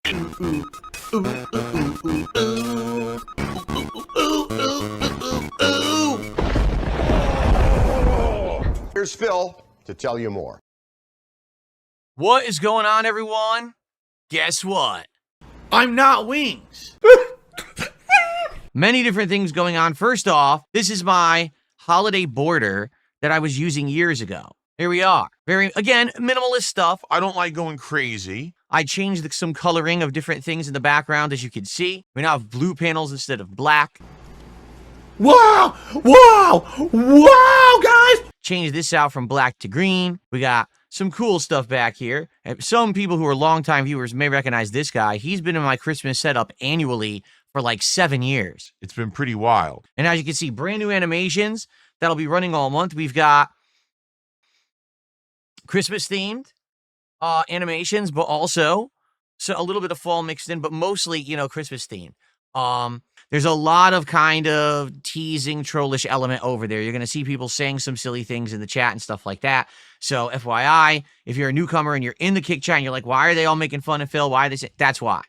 Here's Phil to tell you more. What is going on, everyone? Guess what? I'm not Wings. Many different things going on. First off, this is my holiday border that I was using years ago. Here we are. Very, again, minimalist stuff. I don't like going crazy. I changed some coloring of different things in the background, as you can see. We now have blue panels instead of black. Wow! Wow! Wow, guys! Changed this out from black to green. We got some cool stuff back here. Some people who are longtime viewers may recognize this guy. He's been in my Christmas setup annually for like 7 years. It's been pretty wild. And as you can see, brand new animations that'll be running all month. We've got Christmas themed animations, but also a little bit of fall mixed in, but mostly, Christmas themed. There's a lot of kind of teasing, trollish element over there. You're going to see people saying some silly things in the chat and stuff like that. So FYI, if you're a newcomer and you're in the Kick chat and you're like, why are they all making fun of Phil? Why are they saying? That's why.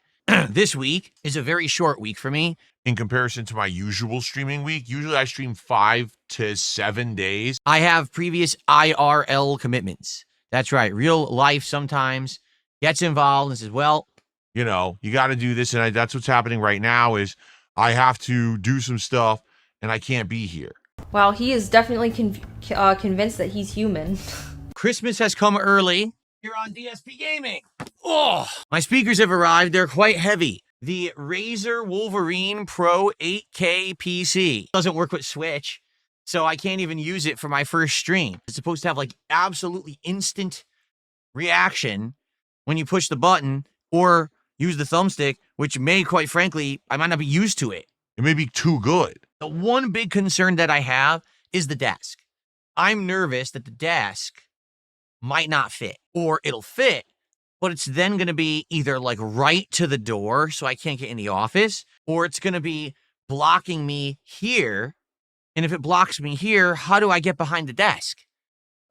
This week is a very short week for me. In comparison to my usual streaming week, usually I stream 5 to 7 days. I have previous IRL commitments. That's right. Real life sometimes gets involved and says, well, you got to do this. And that's what's happening right now is I have to do some stuff and I can't be here. Wow, he is definitely convinced that he's human. Christmas has come early here on DSP Gaming. Oh, my speakers have arrived. They're quite heavy. The Razer Wolverine Pro 8K PC doesn't work with Switch, so I can't even use it for my first stream. It's supposed to have like absolutely instant reaction when you push the button or use the thumbstick, which may, quite frankly, I might not be used to it. It may be too good. The one big concern that I have is the desk. I'm nervous that the desk might not fit, or it'll fit, but it's then going to be either like right to the door so I can't get in the office, or it's going to be blocking me here. And if it blocks me here, how do I get behind the desk?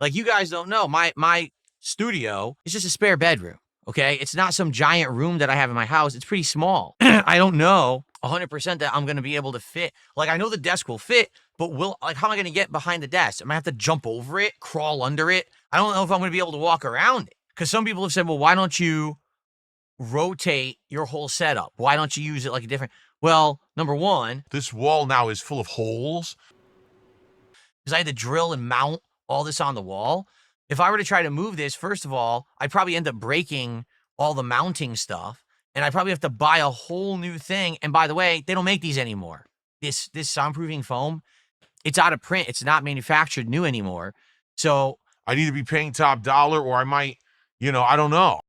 Like, you guys don't know, my studio is just a spare bedroom. Okay, it's not some giant room that I have in my house. It's pretty small. I don't know 100% that I'm going to be able to fit. Like, I know the desk will fit, but how am I going to get behind the desk? Am I have to jump over it, crawl under it? I don't know if I'm going to be able to walk around it. Because some people have said, well, why don't you rotate your whole setup? Why don't you use it like a different... Well, number one... This wall now is full of holes. Because I had to drill and mount all this on the wall. If I were to try to move this, first of all, I'd probably end up breaking all the mounting stuff. And I'd probably have to buy a whole new thing. And by the way, they don't make these anymore. This soundproofing foam, it's out of print. It's not manufactured new anymore. So I'd either be paying top dollar or I might, I don't know.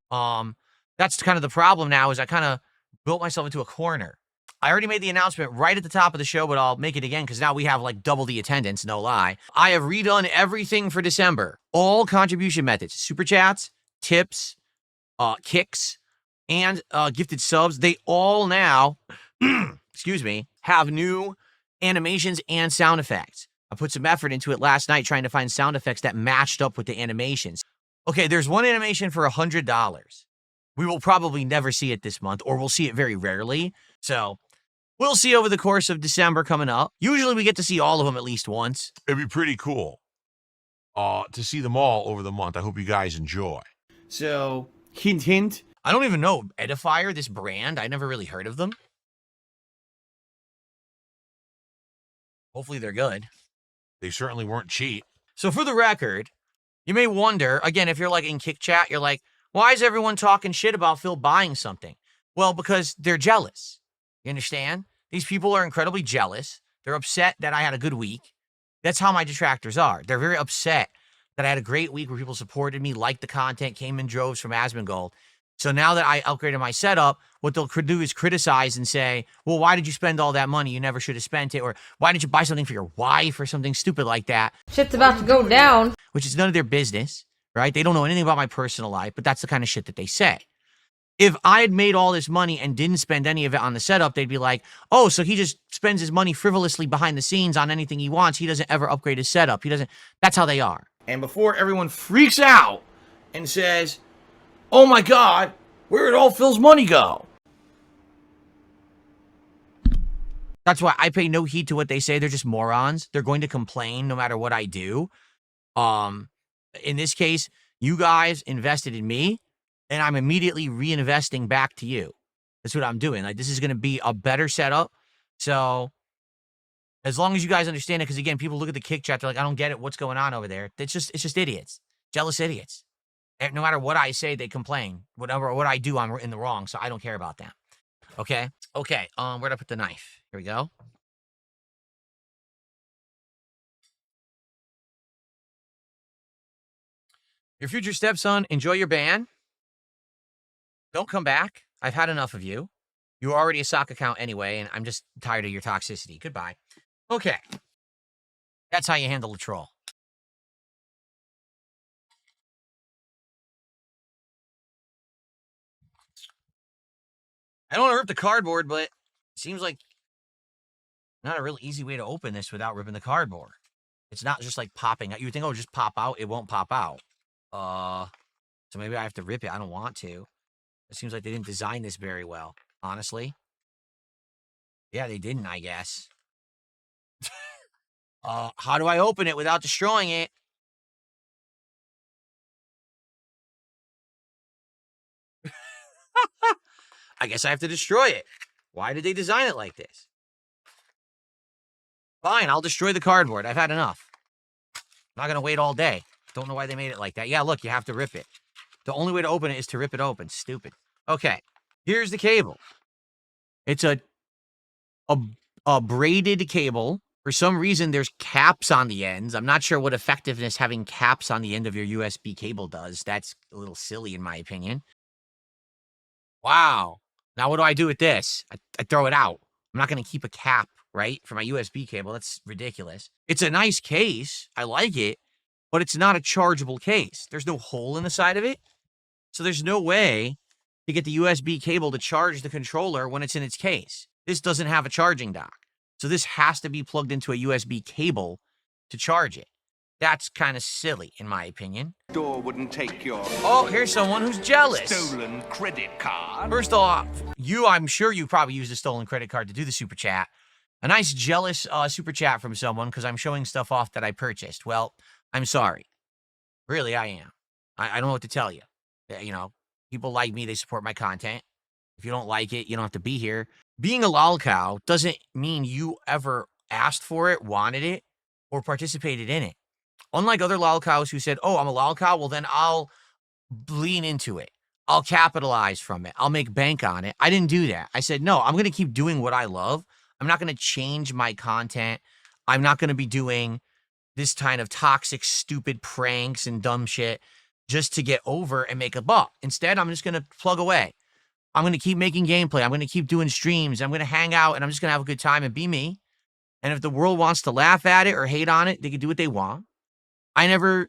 That's kind of the problem now is I kind of built myself into a corner. I already made the announcement right at the top of the show, but I'll make it again because now we have like double the attendance, no lie. I have redone everything for December. All contribution methods, super chats, tips, kicks, and gifted subs. They all now, excuse me, have new animations and sound effects. I put some effort into it last night trying to find sound effects that matched up with the animations. Okay, there's one animation for $100. We will probably never see it this month, or we'll see it very rarely. So we'll see over the course of December coming up. Usually we get to see all of them at least once. It'd be pretty cool to see them all over the month. I hope you guys enjoy. So, hint, hint. I don't even know Edifier, this brand. I never really heard of them. Hopefully they're good. They certainly weren't cheap. So for the record, you may wonder, again, if you're like in Kick Chat, you're like, why is everyone talking shit about Phil buying something? Well, because they're jealous. You understand? These people are incredibly jealous. They're upset that I had a good week. That's how my detractors are. They're very upset that I had a great week where people supported me, liked the content, came in droves from Asmongold. So now that I upgraded my setup, what they'll do is criticize and say, well, why did you spend all that money? You never should have spent it. Or why did you buy something for your wife or something stupid like that? Shit's about to go down. Which is none of their business, right? They don't know anything about my personal life, but that's the kind of shit that they say. If I had made all this money and didn't spend any of it on the setup, they'd be like, oh, so he just spends his money frivolously behind the scenes on anything he wants. He doesn't ever upgrade his setup. He doesn't. That's how they are. And before everyone freaks out and says, oh my God, where did all Phil's money go? That's why I pay no heed to what they say. They're just morons. They're going to complain no matter what I do. In this case, you guys invested in me, and I'm immediately reinvesting back to you. That's what I'm doing. Like, this is going to be a better setup. So as long as you guys understand it, because again, people look at the kick chat, they're like, I don't get it. What's going on over there? It's just idiots, jealous idiots. And no matter what I say, they complain. What I do, I'm in the wrong. So I don't care about them. Okay. Where'd I put the knife? Here we go. Your future stepson, enjoy your ban. Don't come back. I've had enough of you. You're already a sock account anyway, and I'm just tired of your toxicity. Goodbye. Okay. That's how you handle a troll. I don't want to rip the cardboard, but it seems like not a real easy way to open this without ripping the cardboard. It's not just like popping out. You would think, oh, just pop out. It won't pop out. So maybe I have to rip it. I don't want to. It seems like they didn't design this very well, honestly. Yeah, they didn't, I guess. How do I open it without destroying it? I guess I have to destroy it. Why did they design it like this? Fine, I'll destroy the cardboard. I've had enough. I'm not going to wait all day. Don't know why they made it like that. Yeah, look, you have to rip it. The only way to open it is to rip it open. Stupid. Okay, here's the cable. It's a braided cable. For some reason, there's caps on the ends. I'm not sure what effectiveness having caps on the end of your USB cable does. That's a little silly, in my opinion. Wow. Now, what do I do with this? I throw it out. I'm not going to keep a cap, right, for my USB cable. That's ridiculous. It's a nice case. I like it, but it's not a chargeable case. There's no hole in the side of it. So there's no way to get the USB cable to charge the controller when it's in its case. This doesn't have a charging dock. So this has to be plugged into a USB cable to charge it. That's kind of silly, in my opinion. Door wouldn't take your Oh, here's someone who's jealous. stolen credit card. First off, I'm sure you probably used a stolen credit card to do the super chat. A nice jealous super chat from someone because I'm showing stuff off that I purchased. Well, I'm sorry. Really, I am. I don't know what to tell you. You know, people like me, they support my content. If you don't like it, you don't have to be here. Being a lolcow doesn't mean you ever asked for it, wanted it, or participated in it. Unlike other lolcows who said, oh, I'm a lolcow, well, then I'll lean into it. I'll capitalize from it. I'll make bank on it. I didn't do that. I said, no, I'm going to keep doing what I love. I'm not going to change my content. I'm not going to be doing this kind of toxic, stupid pranks and dumb shit just to get over and make a buck. Instead, I'm just going to plug away. I'm going to keep making gameplay. I'm going to keep doing streams. I'm going to hang out, and I'm just going to have a good time and be me. And if the world wants to laugh at it or hate on it, they can do what they want. I never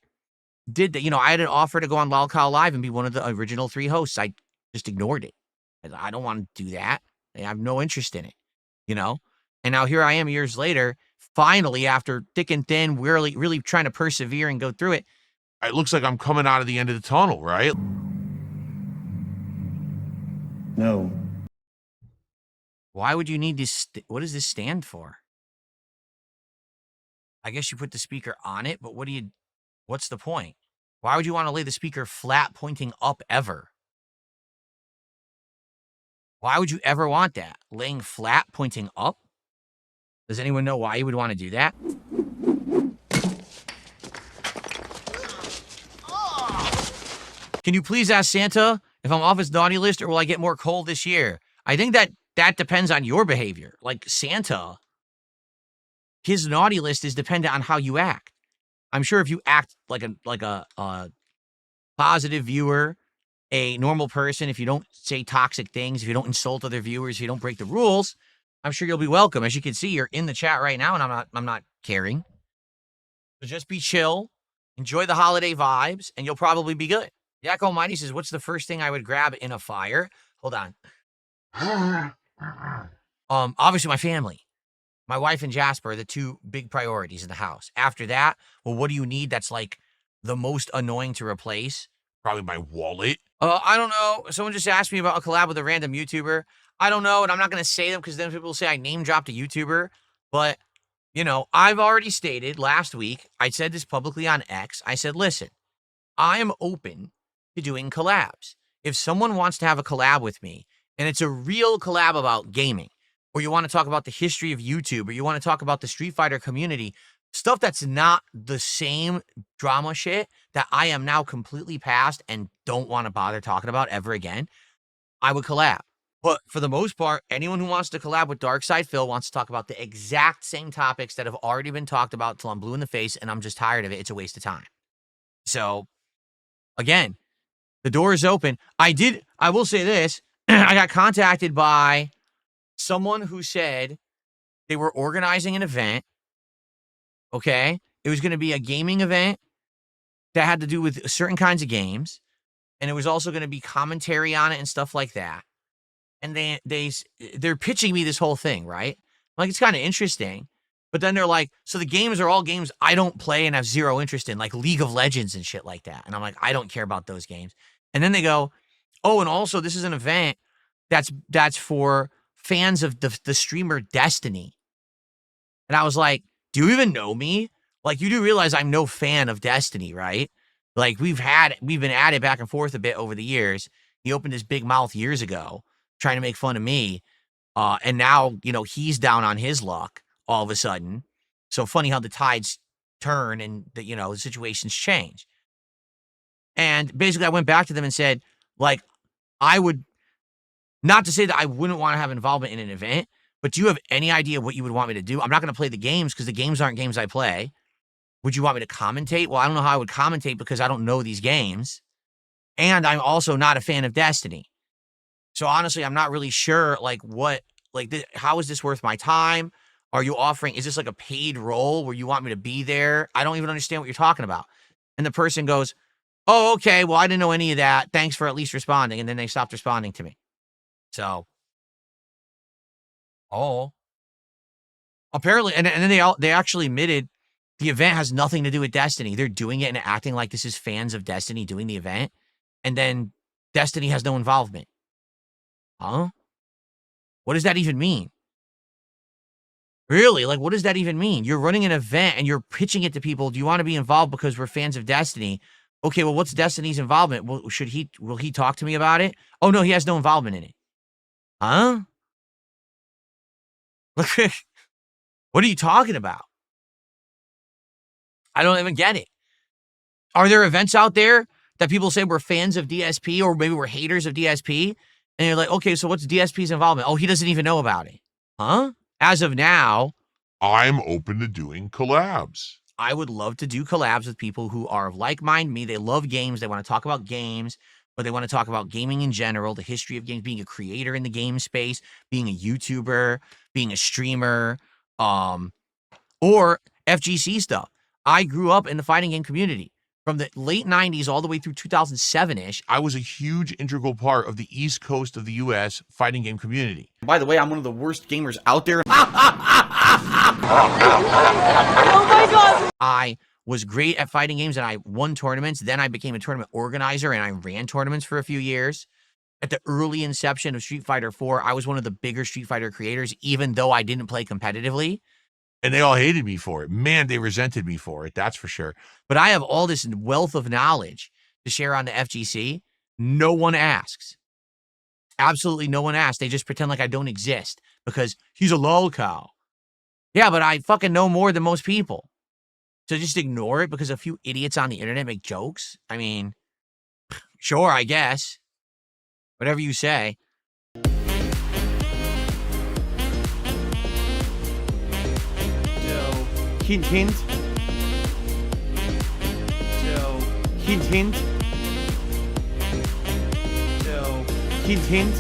did that. You know, I had an offer to go on Lolcow Live and be one of the original 3 hosts. I just ignored it. I don't want to do that. I have no interest in it, you know? And now here I am years later, finally, after thick and thin, really trying to persevere and go through it. It looks like I'm coming out of the end of the tunnel, right? No. Why would you need this? What does this stand for? I guess you put the speaker on it, but what's the point? Why would you want to lay the speaker flat pointing up ever? Why would you ever want that? Laying flat pointing up? Does anyone know why you would want to do that? Can you please ask Santa if I'm off his naughty list or will I get more coal this year? I think that depends on your behavior. Like Santa, his naughty list is dependent on how you act. I'm sure if you act like a positive viewer, a normal person, if you don't say toxic things, if you don't insult other viewers, if you don't break the rules, I'm sure you'll be welcome. As you can see, you're in the chat right now, and I'm not caring. So just be chill, enjoy the holiday vibes, and you'll probably be good. Yak Almighty says, what's the first thing I would grab in a fire? Hold on. Obviously my family. My wife and Jasper are the 2 big priorities in the house. After that, well, what do you need that's like the most annoying to replace? Probably my wallet. I don't know. Someone just asked me about a collab with a random YouTuber. I don't know, and I'm not going to say them because then people will say I name dropped a YouTuber. But, you know, I've already stated last week, I said this publicly on X. I said, listen, I am open to doing collabs. If someone wants to have a collab with me, and it's a real collab about gaming, or you want to talk about the history of YouTube, or you want to talk about the Street Fighter community, stuff that's not the same drama shit that I am now completely past and don't want to bother talking about ever again, I would collab. But for the most part, anyone who wants to collab with darksydephil wants to talk about the exact same topics that have already been talked about till I'm blue in the face and I'm just tired of it. It's a waste of time. So, again, the door is open. I will say this. I got contacted by someone who said they were organizing an event. Okay. It was going to be a gaming event that had to do with certain kinds of games. And it was also going to be commentary on it and stuff like that. And they're pitching me this whole thing, right? Like, it's kind of interesting. But then they're like, so the games are all games I don't play and have zero interest in, like League of Legends and shit like that. And I'm like, I don't care about those games. And then they go, oh, and also this is an event that's for fans of the streamer Destiny. And I was like, do you even know me? Like, you do realize I'm no fan of Destiny, right? Like, we've been at it back and forth a bit over the years. He opened his big mouth years ago trying to make fun of me. And now, you know, he's down on his luck all of a sudden. So funny how the tides turn and the, you know, the situations change. And basically I went back to them and said, like, I would, not to say that I wouldn't want to have involvement in an event, but do you have any idea what you would want me to do? I'm not going to play the games because the games aren't games I play. Would you want me to commentate? Well, I don't know how I would commentate because I don't know these games. And I'm also not a fan of Destiny. So honestly, I'm not really sure, like, how is this worth my time? Are you offering, is this like a paid role where you want me to be there? I don't even understand what you're talking about. And the person goes, oh, okay, well, I didn't know any of that. Thanks for at least responding. And then they stopped responding to me. So, apparently, and then they actually admitted the event has nothing to do with Destiny. They're doing it and acting like this is fans of Destiny doing the event. And then Destiny has no involvement. Huh? What does that even mean? Really? Like, what does that even mean? You're running an event and you're pitching it to people. Do you want to be involved because we're fans of Destiny? Okay, well, what's Destiny's involvement? Well, will he talk to me about it? Oh, no, he has no involvement in it. Huh? What are you talking about? I don't even get it. Are there events out there that people say we're fans of DSP or maybe we're haters of DSP? And you're like, okay, so what's DSP's involvement? Oh, he doesn't even know about it. Huh? As of now, I'm open to doing collabs. I would love to do collabs with people who are of like mind me. They love games. They want to talk about games, but they want to talk about gaming in general, the history of games, being a creator in the game space, being a YouTuber, being a streamer, or FGC stuff. I grew up in the fighting game community. From the late 90s all the way through 2007-ish, I was a huge integral part of the East Coast of the U.S. fighting game community. By the way, I'm one of the worst gamers out there. Oh my god! I was great at fighting games and I won tournaments. Then I became a tournament organizer and I ran tournaments for a few years. At the early inception of Street Fighter 4, I was one of the bigger Street Fighter creators, even though I didn't play competitively. And they all hated me for it. Man, they resented me for it. That's for sure. But I have all this wealth of knowledge to share on the FGC. No one asks. Absolutely no one asks. They just pretend like I don't exist because he's a lol cow. Yeah, but I fucking know more than most people. So just ignore it because a few idiots on the internet make jokes. I mean, sure, I guess. Whatever you say. Hint, hint. So, hint, hint. So, hint, hint.